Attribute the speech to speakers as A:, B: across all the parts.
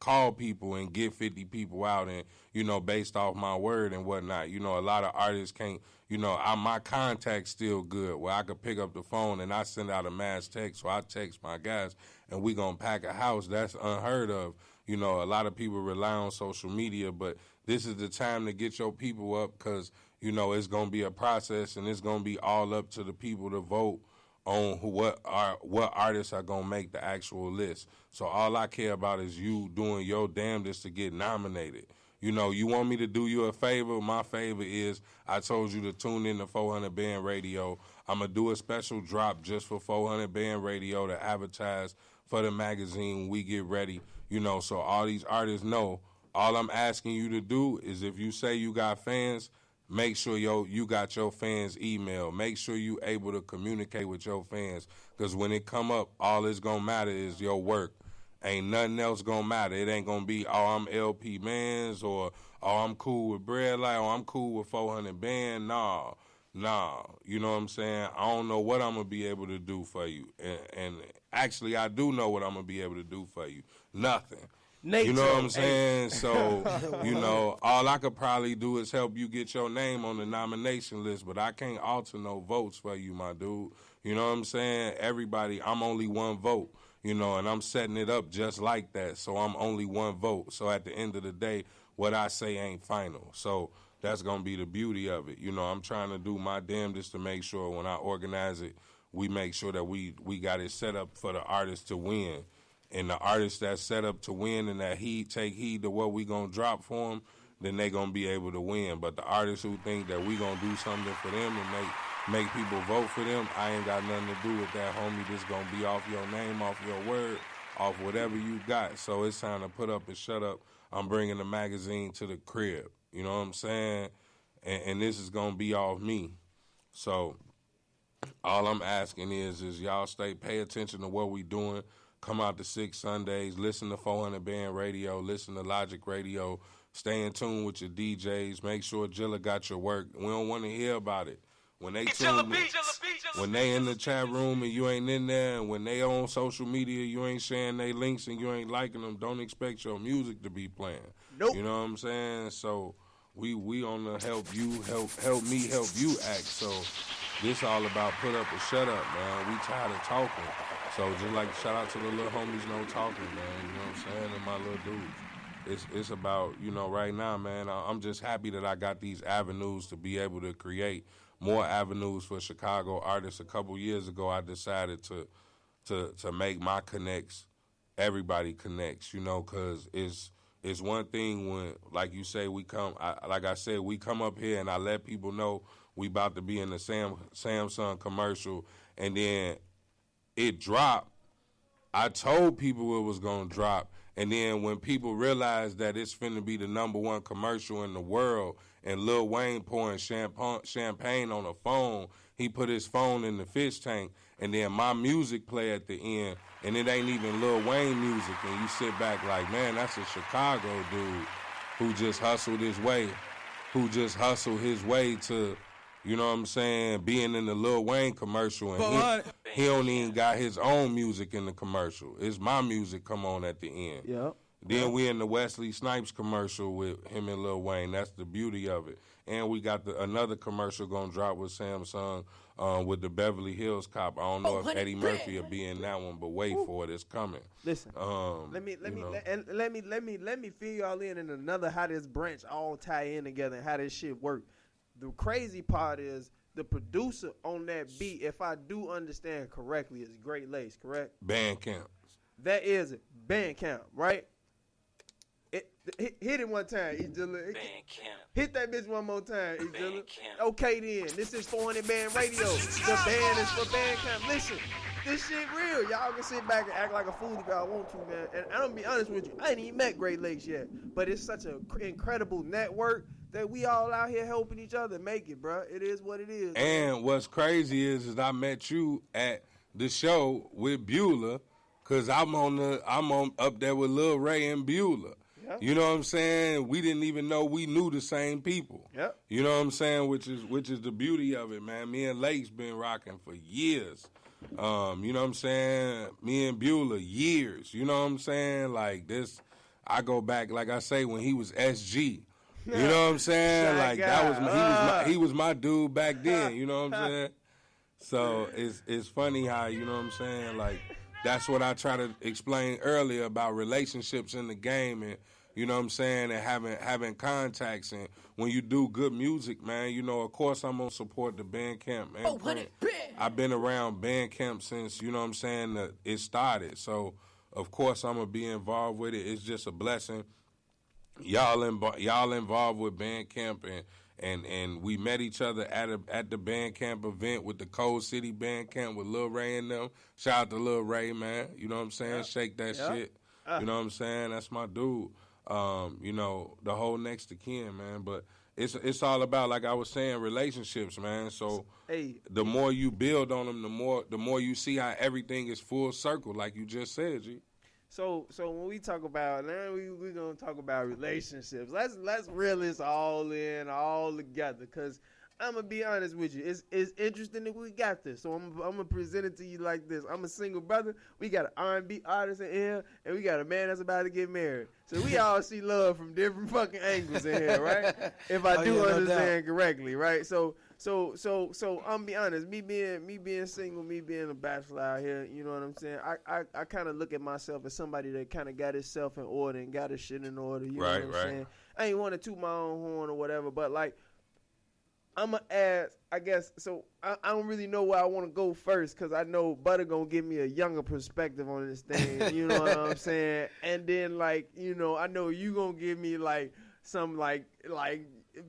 A: call people and get 50 people out and, based off my word and whatnot. A lot of artists can't, my contact's still good where I could pick up the phone and I send out a mass text, so I text my guys and we gonna pack a house. That's unheard of. A lot of people rely on social media, but this is the time to get your people up because, it's gonna be a process and it's gonna be all up to the people to vote on what artists are gonna make the actual list. So all I care about is you doing your damnedest to get nominated. You want me to do you a favor? My favor is I told you to tune in to 400 Band Radio. I'm gonna do a special drop just for 400 Band Radio to advertise for the magazine when we get ready. So all these artists know. All I'm asking you to do is if you say you got fans, make sure you got your fans' email. Make sure you able to communicate with your fans. Because when it come up, all it's going to matter is your work. Ain't nothing else going to matter. It ain't going to be, I'm LP Mans or, I'm cool with Bread Light or I'm cool with 400 Band. Nah. You know what I'm saying? I don't know what I'm going to be able to do for you. And actually, I do know what I'm going to be able to do for you. Nothing.
B: Nature.
A: You know what I'm saying? So, all I could probably do is help you get your name on the nomination list, but I can't alter no votes for you, my dude. You know what I'm saying? Everybody, I'm only one vote, and I'm setting it up just like that. So I'm only one vote. So at the end of the day, what I say ain't final. So that's going to be the beauty of it. I'm trying to do my damnedest to make sure when I organize it, we make sure that we got it set up for the artist to win. And the artists that's set up to win and that take heed to what we going to drop for them, then they going to be able to win. But the artists who think that we going to do something for them and make people vote for them, I ain't got nothing to do with that, homie. This going to be off your name, off your word, off whatever you got. So it's time to put up and shut up. I'm bringing the magazine to the crib. You know what I'm saying? And this is going to be off me. So all I'm asking is y'all pay attention to what we doing. Come out to 6 Sundays, listen to 400 Band Radio, listen to Logic Radio, stay in tune with your DJs, make sure Jilla got your work. We don't want to hear about it. When they when they in the chat room and you ain't in there, and when they on social media, you ain't sharing their links and you ain't liking them, don't expect your music to be playing.
B: Nope.
A: You know what I'm saying? So we on the help you, help me, help you act. So this all about put up or shut up, man. We tired of talking. So just like shout out to the little homies no talking, man. You know what I'm saying? And my little dudes. It's about, right now, man, I'm just happy that I got these avenues to be able to create more avenues for Chicago artists. A couple years ago, I decided to make my connects, everybody connects, because it's one thing when, like you say, we come up here and I let people know we about to be in the Samsung commercial, and then it dropped. I told people it was going to drop. And then when people realized that it's finna be the #1 commercial in the world and Lil Wayne pouring champagne on a phone, he put his phone in the fish tank and then my music play at the end and it ain't even Lil Wayne music. And you sit back like, man, that's a Chicago dude who just hustled his way to, you know what I'm saying, being in the Lil Wayne commercial, and he don't even got his own music in the commercial. It's my music come on at the end.
B: Yep.
A: Then we in the Wesley Snipes commercial with him and Lil Wayne. That's the beauty of it. And we got another commercial gonna drop with Samsung with the Beverly Hills Cop. I don't know if Eddie Murphy will be in that one, but wait for it. It's coming.
B: Listen, let me fill y'all in another how this branch all tie in together and how this shit work. The crazy part is the producer on that beat, if I do understand correctly, is Great Lace, correct?
A: Bandcamp.
B: That is it. Bandcamp, right? Hit it one time, Bandcamp. Hit that bitch one more time, Bandcamp. Okay then, this is 400 Band Radio. The band is for Bandcamp. Listen, this shit real. Y'all can sit back and act like a fool if y'all want to, man. And I'm gonna be honest with you, I ain't even met Great Lakes yet, but it's such an incredible network that we all out here helping each other make it, bro. It is what it is.
A: And what's crazy is I met you at the show with Beulah, cause I'm on up there with Lil Ray and Beulah. Yep. You know what I'm saying? We didn't even know we knew the same people.
B: Yep.
A: You know what I'm saying? Which is the beauty of it, man. Me and Lake's been rocking for years. You know what I'm saying? Me and Beulah, years. You know what I'm saying? Like this, I go back, like I say, when he was SG. You know what I'm saying? Like that was he was my dude back then. You know what I'm saying? So it's funny how, you know what I'm saying? Like that's what I try to explain earlier about relationships in the game, and you know what I'm saying, and having contacts. And when you do good music, man, you know, of course I'm gonna support the Bandcamp, man. I've been around Bandcamp since, you know what I'm saying, it started. So of course I'm gonna be involved with it. It's just a blessing. Y'all involved with Bandcamp, and we met each other at the Bandcamp event with the Cold City Bandcamp with Lil Ray and them. Shout out to Lil Ray, man. You know what I'm saying? Yep. Shake that shit. You know what I'm saying? That's my dude. You know, the whole Next to Kin, man. But it's all about, like I was saying, relationships, man. So the more you build on them, the more you see how everything is full circle, like you just said, G.
B: So when we talk about, now we're gonna talk about relationships. Let's reel this all in, all together, because I'm gonna be honest with you. It's interesting that we got this. So I'm gonna present it to you like this. I'm a single brother. We got an R&B artist in here, and we got a man that's about to get married. So we all see love from different fucking angles in here, right? If I understand correctly, right? So I'm be honest. Me being single, me being a bachelor out here, you know what I'm saying? I kind of look at myself as somebody that kind of got himself in order and got his shit in order. You know what I'm saying? I ain't want to toot my own horn or whatever, but like, I'm going to ask, I guess, so I don't really know where I want to go first, because I know Butter going to give me a younger perspective on this thing, you know what I'm saying? And then, like, you know, I know you going to give me, like, some, like,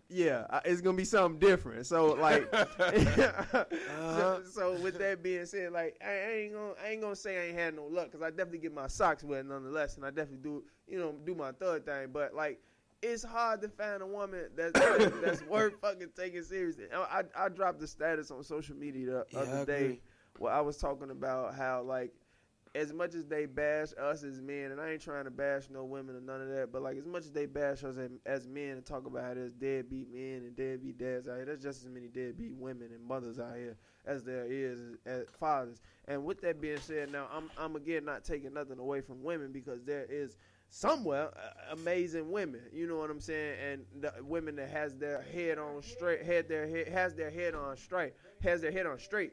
B: yeah, it's going to be something different. So, like, so with that being said, like, I ain't going to say I ain't had no luck, because I definitely get my socks wet nonetheless, and I definitely do, you know, do my third thing, but, like, it's hard to find a woman that's worth fucking taking seriously. I dropped the status on social media the other day where I was talking about how, like, as much as they bash us as men, and I ain't trying to bash no women or none of that, but, like, as much as they bash us as men and talk about how there's deadbeat men and deadbeat dads out here, there's just as many deadbeat women and mothers out here as there is as fathers. And with that being said, now, I'm again not taking nothing away from women, because there is somewhere amazing women, you know what I'm saying, and the women that has their head on straight, has their head on straight.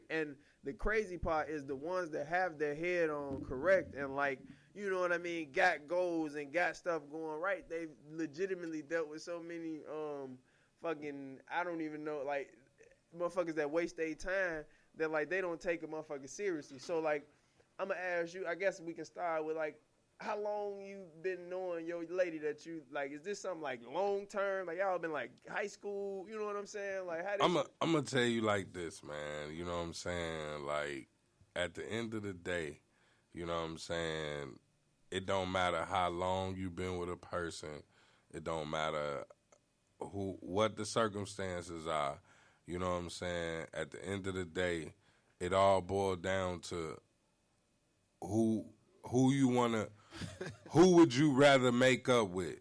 B: And the crazy part is the ones that have their head on correct and, like, you know what I mean, got goals and got stuff going right. They've legitimately dealt with so many fucking, I don't even know, like, motherfuckers that waste their time that, like, they don't take a motherfucker seriously. So, like, I'm gonna ask you, I guess we can start with, like, how long you been knowing your lady that you, like, is this something, like, long term? Like, y'all been, like, high school, you know what I'm saying? Like, how
A: I'm going to tell you like this, man. You know what I'm saying? Like, at the end of the day, you know what I'm saying, it don't matter how long you been with a person. It don't matter what the circumstances are. You know what I'm saying? At the end of the day, it all boils down to who you want to, who would you rather make up with?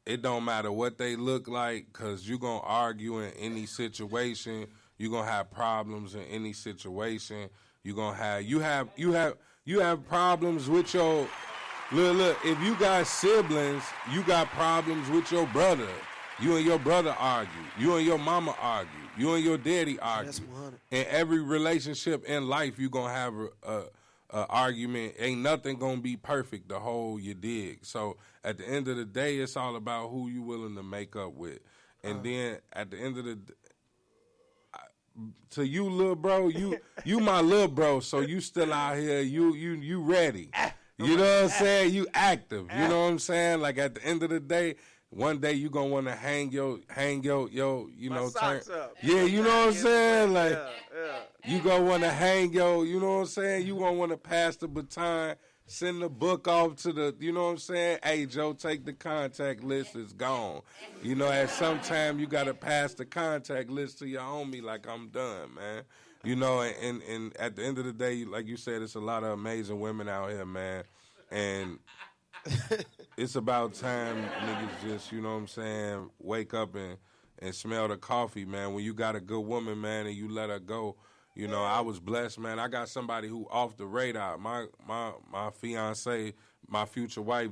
A: It don't matter what they look like, because you're going to argue in any situation. You're going to have problems in any situation. You're going to have, you have problems with your, look, if you got siblings, you got problems with your brother. You and your brother argue. You and your mama argue. You and your daddy argue. In every relationship in life, you're going to have a argument. Ain't nothing gonna be perfect the whole you dig. So at the end of the day, it's all about who you willing to make up with. And then at the end of the to you, little bro, you my little bro, so you still out here, you ready. You know what I'm saying? You active. You know what I'm saying? Like, at the end of the day, one day you gonna want to hang your you know,
B: socks up.
A: Yeah, you know what I'm saying? Like, you gonna want to hang your, you know what I'm saying? You gonna want to pass the baton, send the book off to the, you know what I'm saying? Hey, Joe, take the contact list, it's gone. You know, at some time you gotta pass the contact list to your homie, like, I'm done, man. You know, and at the end of the day, like you said, it's a lot of amazing women out here, man. And it's about time niggas just, you know what I'm saying, wake up and smell the coffee, man. When you got a good woman, man, and you let her go, You know, I was blessed, man. I got somebody who off the radar. My fiance, my future wife,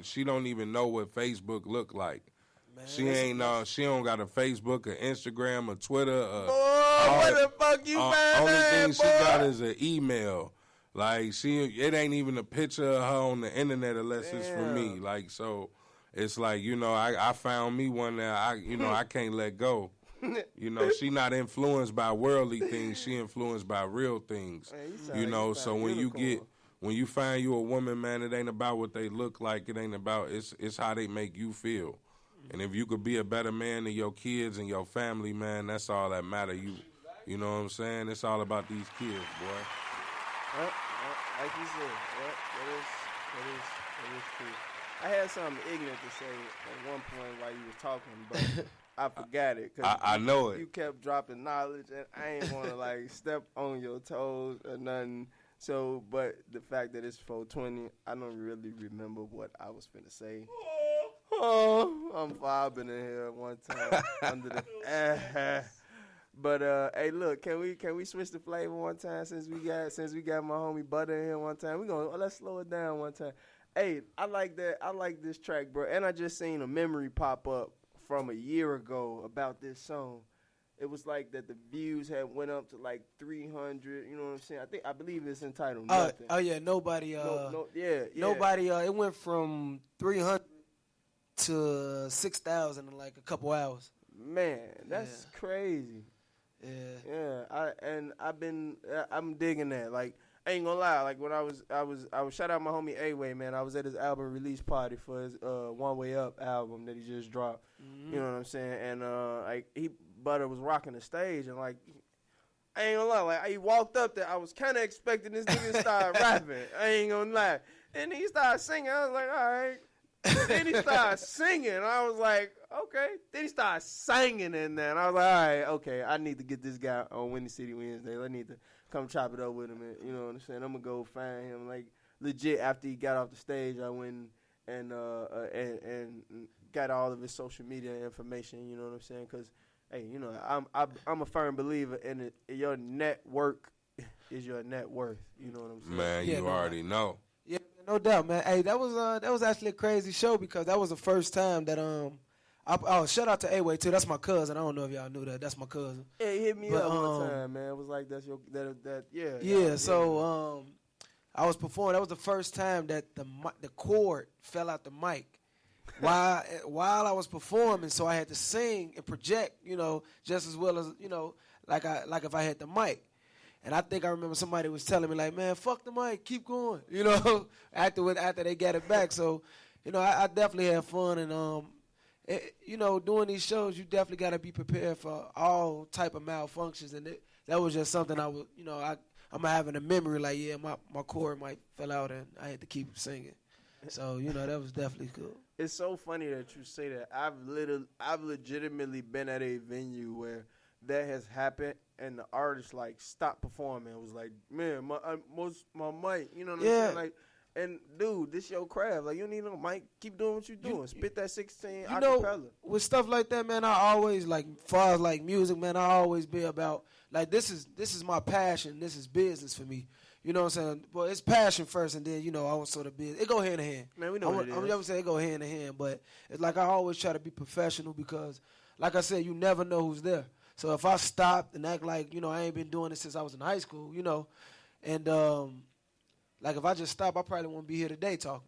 A: she don't even know what Facebook look like. Man, she don't got a Facebook, an Instagram, a Twitter.
B: What the fuck you found?
A: Only thing she got is an email. Like it ain't even a picture of her on the internet unless it's for me. Like so, it's like I found me one that I can't let go. She not influenced by worldly things. She influenced by real things. Man, so when you find you a woman, man, it ain't about what they look like. It ain't about it's how they make you feel. And if you could be a better man than your kids and your family, man, that's all that matter. You know what I'm saying? It's all about these kids, boy.
B: Like you said, that is true. I had something ignorant to say at one point while you was talking, but I forgot it.
A: I know it.
B: You kept dropping knowledge, and I ain't want to step on your toes or nothing. So, but the fact that it's 420, I don't really remember what I was finna say. Oh, I'm vibing in here one time under the. But hey, look, can we switch the flavor one time since we got my homie Butter in here one time? Let's slow it down one time. Hey, I like that. I like this track, bro. And I just seen a memory pop up from a year ago about this song. It was like that the views had went up to 300. You know what I'm saying? I believe it's entitled Nothing.
C: Oh yeah, nobody. Nobody. It went from 300 to 6,000 in a couple hours.
B: Man, that's crazy.
C: Yeah.
B: I'm digging that. I ain't gonna lie. When I was shout out my homie A-Way, man. I was at his album release party for his One Way Up album that he just dropped. Mm-hmm. You know what I'm saying? And Butter was rocking the stage, and I ain't gonna lie. He walked up there. I was kind of expecting this nigga to start rapping. I ain't gonna lie. And he started singing. I was like, all right. Then he started singing. I was like, okay. Then he started singing in there. And I was like, all right, okay. I need to get this guy on Windy City Wednesday. I need to come chop it up with him. And, you know what I'm saying? I'm going to go find him. Legit, after he got off the stage, I went and got all of his social media information. You know what I'm saying? Because, hey, I'm a firm believer in it. Your network is your net worth. You know what I'm saying?
A: Man, you already know.
C: Yeah. No doubt, man. Hey, that was actually a crazy show because that was the first time that shout out to A-Way too. That's my cousin. I don't know if y'all knew that. That's my cousin.
B: Yeah, he hit me up one time, man. It was like that's your yeah.
C: Yeah. So I was performing. That was the first time that the cord fell out the mic while I was performing. So I had to sing and project, just as well as like if I had the mic. And I think I remember somebody was telling me, man, fuck the mic, keep going, after they got it back. So, I definitely had fun. And, doing these shows, you definitely got to be prepared for all type of malfunctions. And that was just something I was, I'm having a memory my cord might fell out and I had to keep singing. So, that was definitely cool.
B: It's so funny that you say that. I've legitimately been at a venue where that has happened, and the artist stopped performing. It was like, man, my mic, you know what I'm saying? And dude, this your craft. You don't need no mic. Keep doing what you're doing. Spit that 16 acapella.
C: With stuff like that, man, I always far as music, man, I always be about this is my passion. This is business for me. You know what I'm saying? Well, it's passion first, and then also the business. It go hand in hand.
B: Man, we know what it is.
C: I'm never saying it go hand in hand, but it's I always try to be professional because, like I said, you never know who's there. So if I stopped and act I ain't been doing this since I was in high school, and if I just stop, I probably won't be here today talking,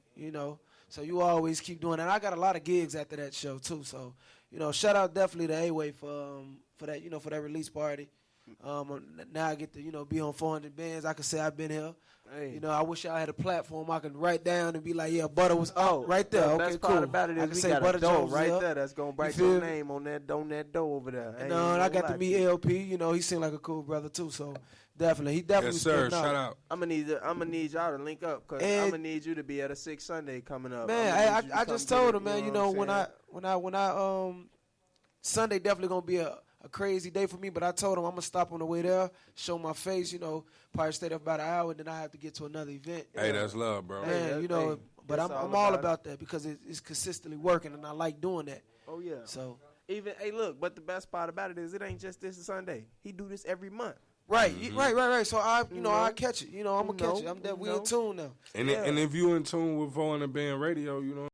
C: So you always keep doing that. I got a lot of gigs after that show too. So, shout out definitely to A-Way for that, for that release party. Now I get to, be on 400 bands. I can say I've been here.
B: Hey.
C: I wish y'all had a platform I can write down and be like, yeah, Butter was right there.
B: The best part about it is we got a door right there that's going to write your name on that door over there.
C: And I got to meet LP. He seemed like a cool brother too. So definitely, he definitely.
A: Yes, sir. Shout out.
B: I'm gonna need y'all to link up because I'm gonna need you to be at a 6 Sunday coming up.
C: Man, I just told him, man. When I Sunday definitely gonna be a crazy day for me, but I told him I'm gonna stop on the way there, show my face, probably stay there about an hour, then I have to get to another event.
A: Hey, that's love, bro.
C: Man, but I'm all about that because it's consistently working, and I like doing that.
B: Oh yeah.
C: So
B: look, but the best part about it is it ain't just this Sunday. He do this every month.
C: Right, right. So I catch it. I'm gonna catch it. I'm definitely in tune now.
A: And if you in tune with 400 Band Radio,